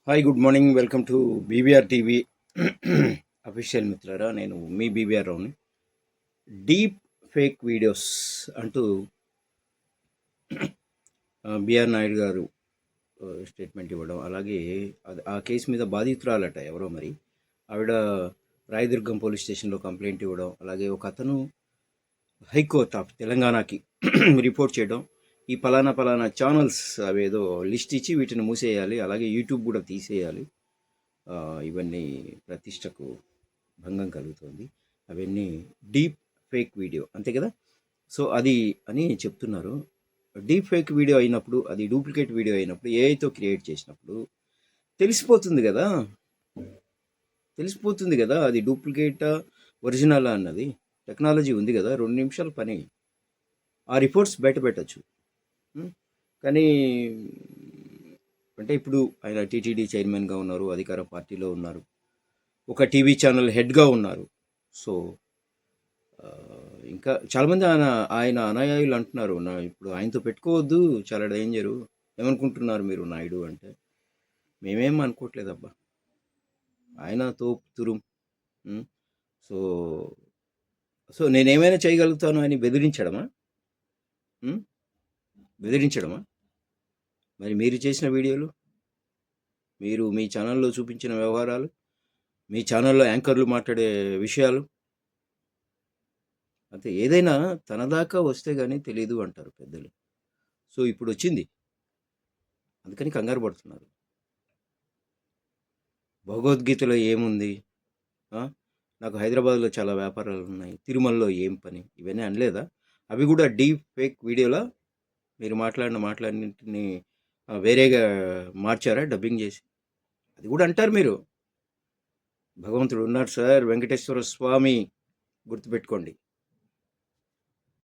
Hi good morning welcome to BBR TV official మిత్రులారా. నేను మీ BBR రావుని. Deep fake videos అంటూ BR Naidu గారు statement ఇవ్వడం, అలాగే ఆ కేసు మీద బాధితురాలట ఎవరో మరి ఆవిడ రాయదుర్గం పోలీస్ స్టేషన్లో కంప్లైంట్ ఇవ్వడం, అలాగే ఒక అతను హైకోర్టు ఆఫ్ తెలంగాణకి రిపోర్ట్ చేయడం, ఈ పలానా ఛానల్స్ అవేదో లిస్ట్ ఇచ్చి వీటిని మూసేయాలి, అలాగే యూట్యూబ్ కూడా తీసేయాలి, ఇవన్నీ ప్రతిష్టకు భంగం కలుగుతుంది, అవన్నీ డీప్ ఫేక్ వీడియో అంతే కదా. సో అది అని చెప్తున్నారు. డీప్ ఫేక్ వీడియో అయినప్పుడు, అది డూప్లికేట్ వీడియో అయినప్పుడు, ఏఐతో క్రియేట్ చేసినప్పుడు తెలిసిపోతుంది కదా, అది డూప్లికేటా ఒరిజినల్ అన్నది. టెక్నాలజీ ఉంది కదా, 2 నిమిషాల పని, ఆ రిపోర్ట్స్ బయట పెట్టచ్చు. కానీ అంటే ఇప్పుడు ఆయన టీటీడీ చైర్మన్గా ఉన్నారు, అధికార పార్టీలో ఉన్నారు, ఒక టీవీ ఛానల్ హెడ్గా ఉన్నారు. సో ఇంకా చాలామంది ఆయన అనుయాయులు అంటున్నారు, ఇప్పుడు ఆయనతో పెట్టుకోవద్దు, చాలా డేంజరు, ఏమనుకుంటున్నారు మీరు నాయుడు అంటే. మేమేం అనుకోవట్లేదబ్బా, ఆయన తోపు తురుం. సో సో నేనేమైనా చేయగలుగుతాను అని బెదిరించడమా? మరి మీరు చేసిన వీడియోలు, మీరు మీ ఛానల్లో చూపించిన వ్యవహారాలు, మీ ఛానల్లో యాంకర్లు మాట్లాడే విషయాలు, అంతే. ఏదైనా తన దాకా వస్తే కానీ తెలియదు అంటారు పెద్దలు. సో ఇప్పుడు వచ్చింది, అందుకని కంగారు పడుతున్నారు. భగవద్గీతలో ఏముంది, నాకు హైదరాబాద్లో చాలా వ్యాపారాలు ఉన్నాయి, తిరుమలలో ఏం పని, ఇవన్నీ అనలేదా? అవి కూడా డీప్ ఫేక్ వీడియోలో మీరు మాట్లాడినటిని వేరేగా మార్చారా డబ్బింగ్ చేసి? అది కూడా అంటారు మీరు. భగవంతుడు ఉన్నాడు సార్, వెంకటేశ్వర స్వామి గుర్తుపెట్టుకోండి.